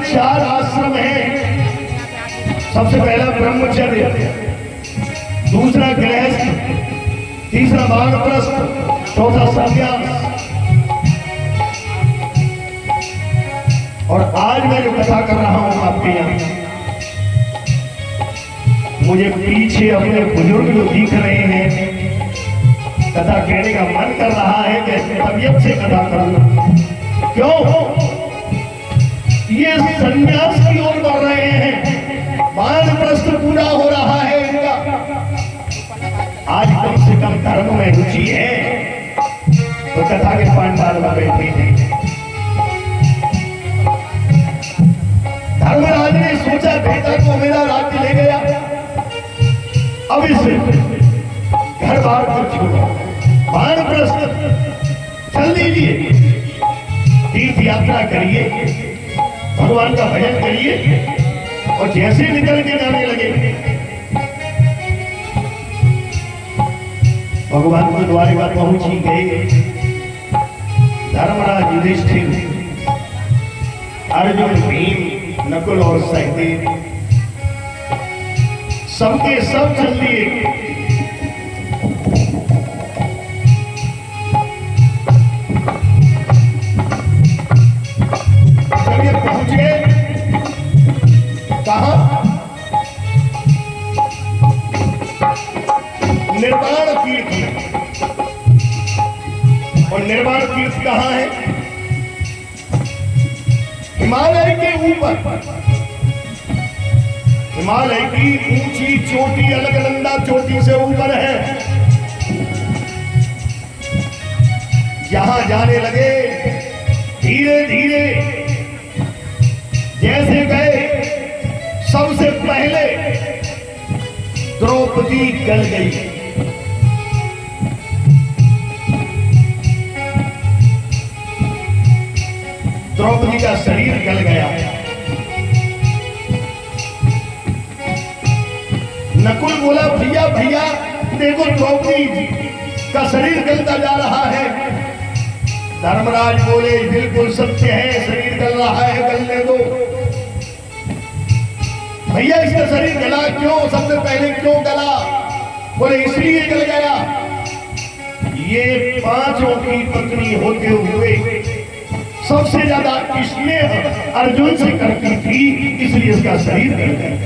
चार आश्रम हैं। सबसे पहला ब्रह्मचर्य, दूसरा गृहस्थ, तीसरा वानप्रस्थ, चौथा सन्यास। और आज मैं जो कथा कर रहा हूं आपके यहाँ, मुझे पीछे अपने बुजुर्ग जो दिख रहे हैं, कथा कहने का मन कर रहा है कि तबीयत से कथा करूं। क्यों? ये संन्यास की ओर बढ़ रहे हैं, वानप्रस्थ पूरा हो रहा है इनका। आज कम से कम धर्म में रुचि है तो कथा के पांडाल में बैठे हैं। धर्मराज ने सोचा बेटा तो मेरा राज्य ले गया, अब इसे घर बार को छोड़ो, वानप्रस्थ चल दीजिए, तीर्थ यात्रा करिए, भगवान का भजन करिए। और जैसे निकल के जाने लगे, भगवान के द्वारे बात पहुंची गए। धर्मराज, युधिष्ठिर, अर्जुन, भीम, नकुल और सहदेव सबके सब चल दिए। जब ये पहुंच गए कहां? निर्वाण तीर्थ में। और निर्वाण तीर्थ कहां है? हिमालय के ऊपर। हिमालय की ऊंची चोटी अलकनंदा चोटी से ऊपर है। जहां जाने लगे, धीरे धीरे जैसे गए, सबसे पहले द्रौपदी गल गई। द्रौपदी का शरीर गल गया। नकुल बोला, भैया भैया देखो द्रौपदी का शरीर गलता जा रहा है। धर्मराज बोले, बिल्कुल सत्य है, शरीर गल रहा है, गलने दो। भैया इसका शरीर गला क्यों? सबसे पहले क्यों गला? बोले इसलिए गल गया, ये पांचों की पत्नी होते हुए सबसे ज्यादा स्नेह अर्जुन से करती थी, इसलिए इसका शरीर गल गया।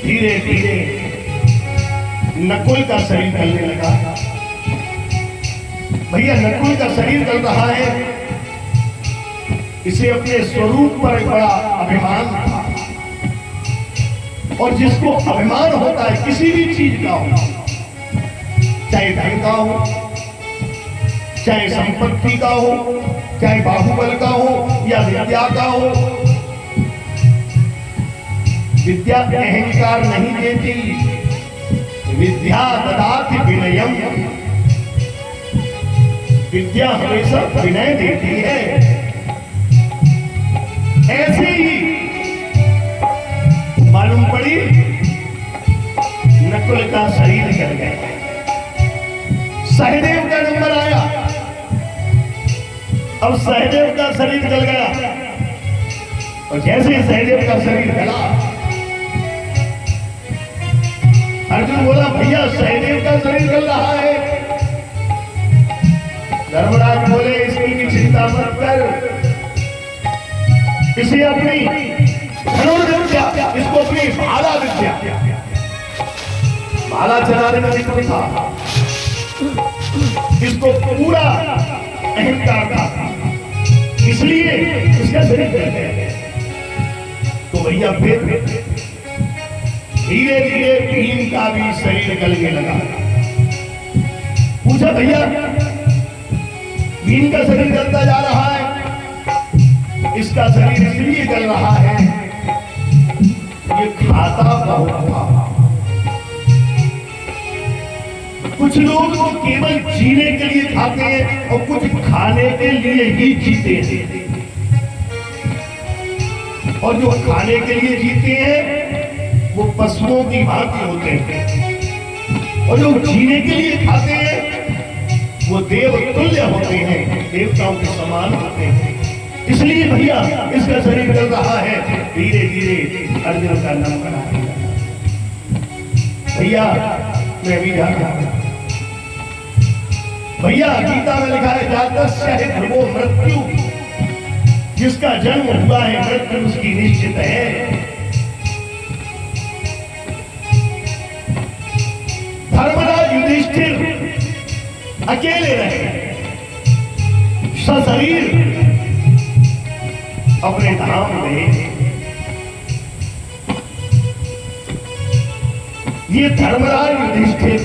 धीरे धीरे नकुल का शरीर गलने लगा। भैया नकुल का शरीर गल रहा है, इसे अपने स्वरूप पर बड़ा अभिमान था। और जिसको अभिमान होता है किसी भी चीज का हो, चाहे धन का हो, चाहे संपत्ति का हो, चाहे बाहुबल का हो या विद्या का हो, विद्या अहंकार नहीं देती, विद्या ददाति विनयम। विद्या हमेशा विनय देती है। ऐसे ही मालूम पड़ी नकुल का शरीर गल गया। सहदेव का नंबर आया। अब सहदेव का शरीर गल गया और जैसे सहदेव का शरीर गला, अर्जुन बोला, भैया सहदेव का शरीर गल रहा है। धर्मराज बोले, इसकी चिंता मत कर, इसे अपनी धनुर्विद्या, इसको अपनी भाला विद्या, भाला चलाने में निपुण था, इसको पूरा अहंकार था, इसलिए इसका शरीर गल गया। तो भैया फिर धीरे धीरे भीम का भी शरीर गलने लगा। पूछा, भैया भीम का शरीर गलता जा रहा है, इसका शरीर इसलिए गल रहा है, ये खाता बहुत था। कुछ लोग तो केवल जीने के लिए खाते हैं और कुछ खाने के लिए ही जीते हैं। और जो खाने के लिए जीते हैं वो पशुओं की भांति होते हैं, और जो जीने के लिए खाते हैं वो देव तुल्य होते हैं, देवताओं के समान होते हैं। इसलिए भैया इसका शरीर चल रहा है, धीरे धीरे अर्जुन का नाम करा भैया। मैं भी जा रहा हूं भैया। गीता में लिखा है जातस्य हि ध्रुवो मृत्यु, जिसका जन्म हुआ है मृत्यु उसकी निश्चित है। धर्मराज युधिष्ठिर अकेले रहे, सशरीर अपने धाम में। ये धर्मराज युधिष्ठिर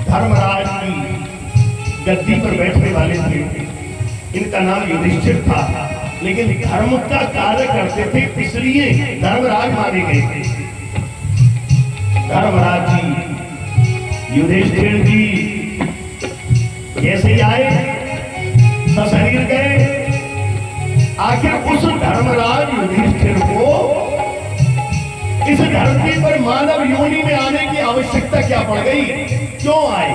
धर्मराज की गद्दी पर बैठने वाले थे। इनका नाम युधिष्ठिर था, लेकिन धर्म का कार्य करते थे इसलिए धर्मराज माने गए थे। धर्मराज जी युधिष्ठिर जी जैसे आए सशरीर गए। आखिर उस धर्मराज युधिष्ठिर को इस धरती पर मानव योनि में आने की आवश्यकता क्या पड़ गई, क्यों आए?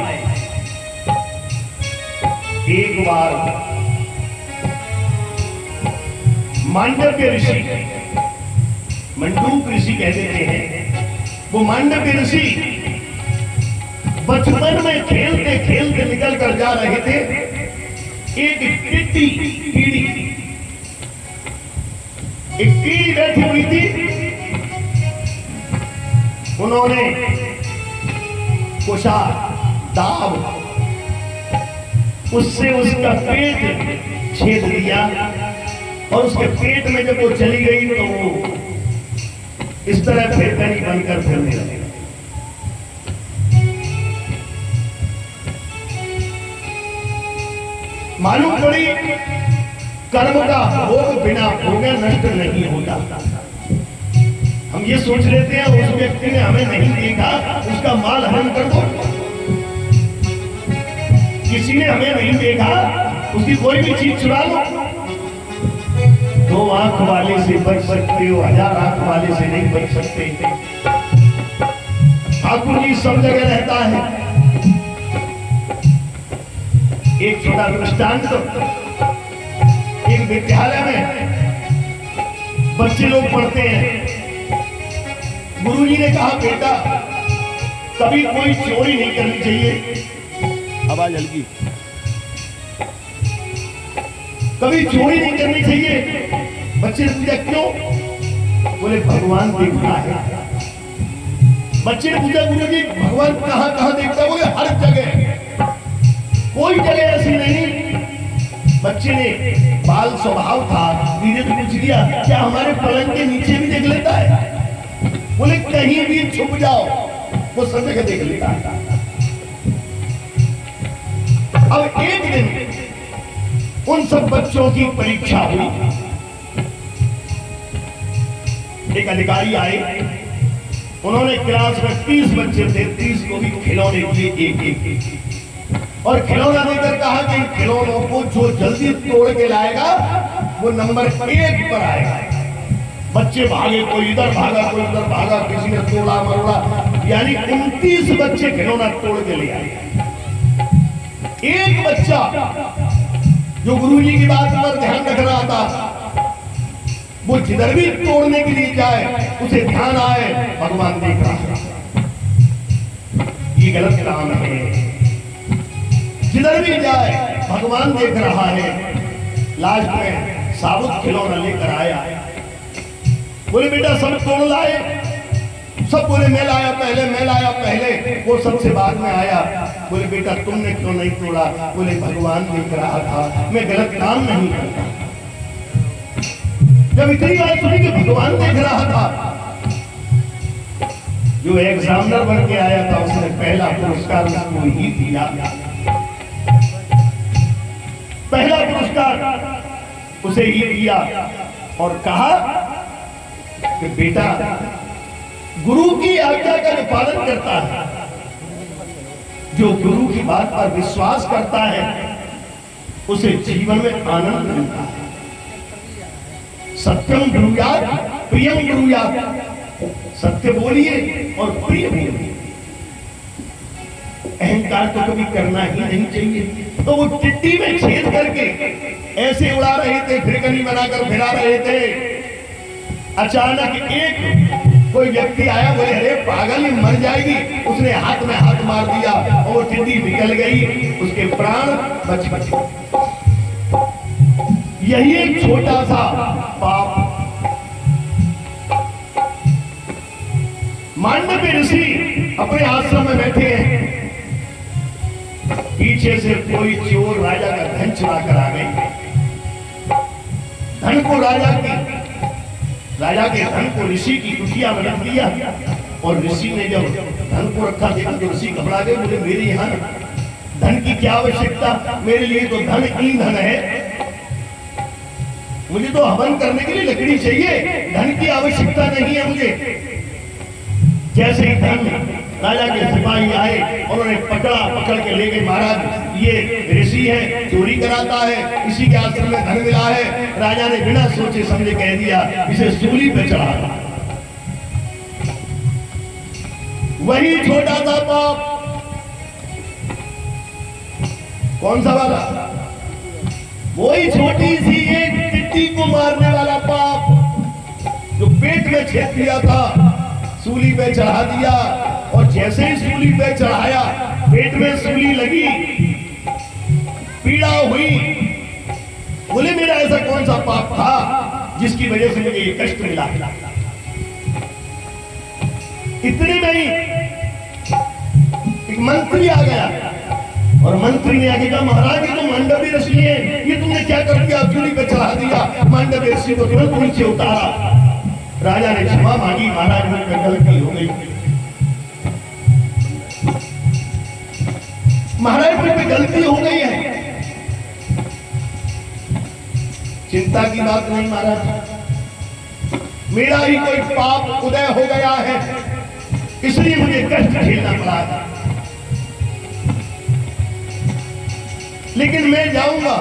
एक बार मांडव्य ऋषि, मंडूक ऋषि कह देते हैं, वो मांडव्य ऋषि बचपन में खेलते खेलते निकल कर जा रहे थे। एक कीड़ी बैठी हुई थी। उन्होंने कुशा दाब उससे उसका पेट छेद दिया और उसके पेट में जब वो चली गई तो वो इस तरह फेंकनी बनकर फिरने लगे। मालूम पड़ी कर्म का भोग बिना भोगे नष्ट नहीं होता। हम ये सोच लेते हैं उस व्यक्ति ने हमें नहीं देखा, उसका माल हरण कर दो। किसी ने हमें नहीं देखा, उसकी कोई भी चीज चुरा लो। 2 आंख वाले से बच सकते हो, 1000 आंख वाले से नहीं बच सकते। ठाकुर जी सब जगह रहता है। एक छोटा दृष्टांत, एक विद्यालय में बच्चे लोग पढ़ते हैं। गुरुजी ने कहा बेटा कभी कोई चोरी नहीं करनी चाहिए। आवाज हल्की। कभी चोरी नहीं करनी चाहिए। बच्चे ने पूछा क्यों? बोले भगवान देखता है। बच्चे ने पूछा गुरुजी भगवान कहाँ कहाँ देखता है? बोले हर जगह, कोई जगह ऐसी नहीं। बच्चे ने बाल स्वभाव था, धीरे से पूछ लिया क्या हमारे पलंग के नीचे भी देख लेता है? बोले कहीं भी छुप जाओ वो सब जगह देख लेता है। अब एक दिन उन सब बच्चों की परीक्षा हुई। एक अधिकारी आए, उन्होंने क्लास में 30 बच्चे थे, 30 को भी खिलौने दिए एक और खिलौना देकर कहा कि खिलौनों को जो जल्दी तोड़ के लाएगा वो नंबर 1 पर आएगा। बच्चे भागे, कोई इधर भागा कोई उधर भागा, किसी ने तोड़ा मरोड़ा, यानी 29 बच्चे खिलौना तोड़ के ले आए। एक बच्चा जो गुरुजी की बात पर ध्यान रख रहा था, वो जिधर भी तोड़ने के लिए जाए उसे ध्यान आए भगवान देख रहा है। ये गलत काम है। जिधर भी जाए भगवान देख रहा है। लास्ट में साबुत खिलौना लेकर आया। बोले बेटा सब तोड़ लाए? सब बोले मैं लाया पहले, मैं लाया पहले। वो सबसे बाद में आया। बोले बेटा तुमने क्यों नहीं तोड़ा? बोले भगवान देख रहा था, मैं गलत काम नहीं करता। जब इतनी बात सुनी कि भगवान देख रहा था, जो एग्जामिनर बन के आया था उसने पहला पुरस्कार उसको ही दिया। पहला पुरस्कार उसे ही दिया और कहा कि बेटा गुरु की आज्ञा का जो पालन करता है, जो गुरु की बात पर विश्वास करता है, उसे जीवन में आनंद मिलता है। सत्यम ब्रूयात् प्रियम ब्रूयात्, सत्य बोलिए और प्रिय बोलिए। अहंकार तो कभी करना ही नहीं चाहिए। तो वो टिड्डी में छेद करके ऐसे उड़ा रहे थे, फिरकनी बनाकर फिरा रहे थे। अचानक एक कोई व्यक्ति आया, बोले अरे पागल, ही मर जाएगी। उसने हाथ में हाथ मार दिया और वो टिड्डी निकल गई, उसके प्राण बच गए। यही एक छोटा सा पाप। मांडव्य ऋषि अपने आश्रम में बैठे हैं, पीछे से कोई चोर राजा का धन चुरा कर आ गई। धन को राजा के धन को ऋषि की कुटिया में रख दिया। और ऋषि ने जब धन को रखा, देखा तो ऋषि घबरा गए, बोले मेरे यहाँ धन की क्या आवश्यकता, मेरे लिए तो धन ईंधन है, मुझे तो हवन करने के लिए लकड़ी चाहिए, धन की आवश्यकता नहीं है मुझे। जैसे ही धन राजा के सिपाही आए, उन्होंने पकड़ के ले गए। महाराज ये ऋषि है, चोरी कराता है, इसी के आश्रम में धन मिला है। राजा ने बिना सोचे समझे कह दिया, इसे सूली पे चढ़ा। वही छोटा सा पाप, कौन सा वाला? वही छोटी सी एक टिड्डी को मारने वाला पाप, जो पेट में छेद दिया था, सूली पे चढ़ा दिया। और जैसे ही सूली पे चढ़ाया, पेट में सूली लगी, पीड़ा हुई। बोले मेरा ऐसा कौन सा पाप था जिसकी वजह से मुझे ये कष्ट मिला? इतने में ही एक मंत्री आ गया और मंत्री ने आगे कहा, महाराज ये तो मांडव्य ऋषि है, ये तुमने क्या कर दिया, सूली पे चढ़ा दिया। मांडव्य ऋषि को तुरंत नीचे उतारा। राजा ने क्षमा मांगी, महाराज मुझसे गलती हो गई, महाराज मुझसे गलती हो गई है। चिंता की बात नहीं महाराज, मेरा ही कोई पाप उदय हो गया है, इसलिए मुझे कष्ट झेलना पड़ा। लेकिन मैं जाऊंगा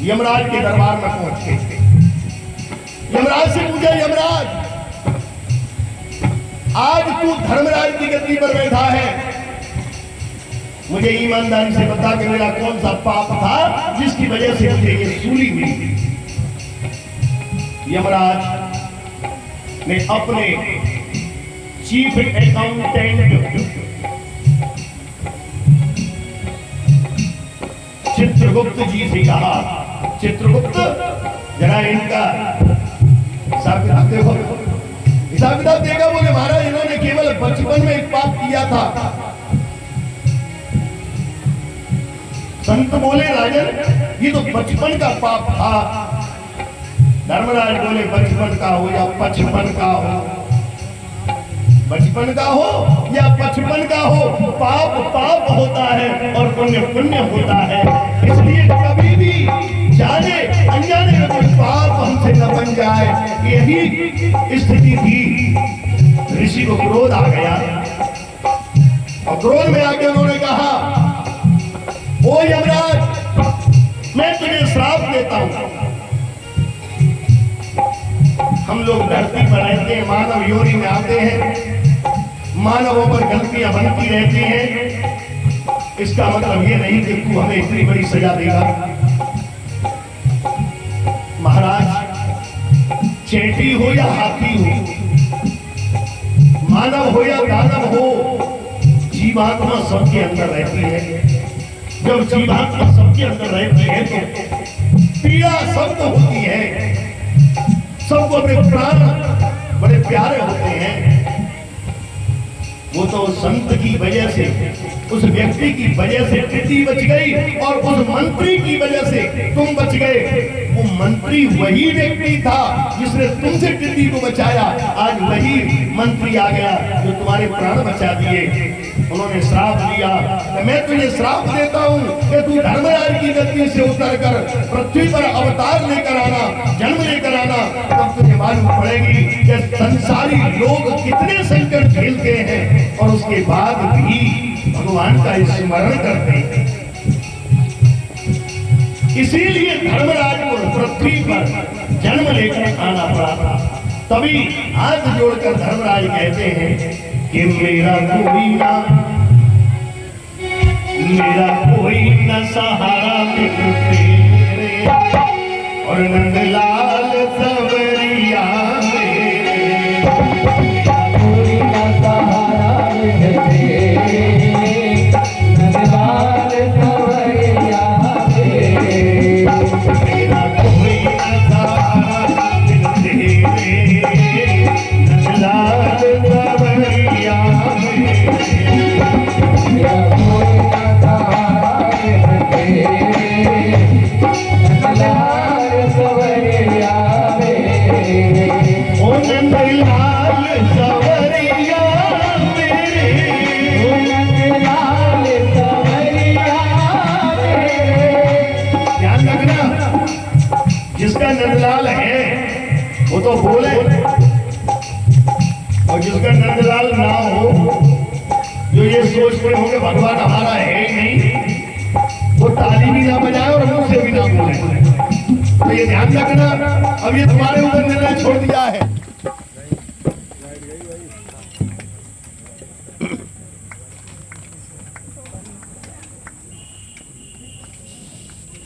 यमराज के दरबार में पहुंच के। यमराज से पूछा, यमराज आज तू धर्मराज की गद्दी पर बैठा है, मुझे ईमानदारी से बता कि मेरा कौन सा पाप था जिसकी वजह से मुझे ये सूली मिली। यमराज ने अपने चीफ अकाउंटेंट चित्रगुप्त जी से कहा, चित्रगुप्त जरा इनका हिसाब किताब देखो। हिसाब किताब देखा, बोले महाराज इन्होंने केवल बचपन में एक पाप किया था। संत बोले राजन ये तो बचपन का पाप था। धर्मराज बोले बचपन का हो या 55 का हो, बचपन का हो या 55 का हो, पाप पाप होता है और पुण्य पुण्य होता है। इसलिए कभी भी जाने अनजाने में कोई पाप हमसे न बन जाए। यही स्थिति थी। ऋषि को क्रोध आ गया और क्रोध में आके उन्होंने कहा, ओ यमराज मैं तुझे श्राप देता हूं। हम लोग धरती पर रहते हैं, मानव योनि में आते हैं, मानवों पर गलतियां बनती रहती हैं। इसका मतलब ये नहीं कि तू हमें इतनी बड़ी सजा देगा। महाराज चेटी हो या हाथी हो, मानव हो या दानव हो, जीवात्मा सबके अंदर रहती है। जब जीवात्मा सबके अंदर रहती है तो पीड़ा सबको होती है। सबको अपने प्राण बड़े प्यारे होते हैं। वो तो संत की वजह से, उस व्यक्ति की वजह से टिड्डी बच गई और उस मंत्री की वजह से तुम बच गए। वो मंत्री वही व्यक्ति था जिसने तुमसे टिड्डी को बचाया। आज वही मंत्री आ गया जो तुम्हारे प्राण बचा दिए। उन्होंने श्राप दिया, मैं तुझे श्राप देता हूं कि तू धर्मराज की गद्दी से उतरकर पृथ्वी पर अवतार लेकर आना, जन्म लेकर आना। तब तुझे मालूम पड़ेगी कि संसारी लोग कितने संकट झेलते हैं और उसके बाद भी भगवान का स्मरण करते हैं। इसीलिए धर्मराज को पृथ्वी पर जन्म लेकर आना पड़ा था। तभी हाथ जोड़कर धर्मराज कहते हैं कि मेरा कोई ना मेरा कोई न सहारा बिन तेरे और नंदलाल सवरिया कोई न सहारा बिन तेरे नंदलाल सवरिया मेरा कोई न सहारा बिन तेरे नंदलाल सवरिया मेरा कोई न सहारा बिन तेरे नंदलाल सवरिया ओ नंदलाल सवरिया मेरे ओ नंदलाल सवरिया ध्यान रखना जिसका नंदलाल है वो तो बोले और जिसका नंदलाल ना हो जो ये सोचते हो कि भगवान हमारा है ही नहीं वो ताली भी ना बजाए और मुंह से भी ना बोले तो ये ध्यान रखना अब ये तुम्हारे ऊपर निर्णय छोड़ दिया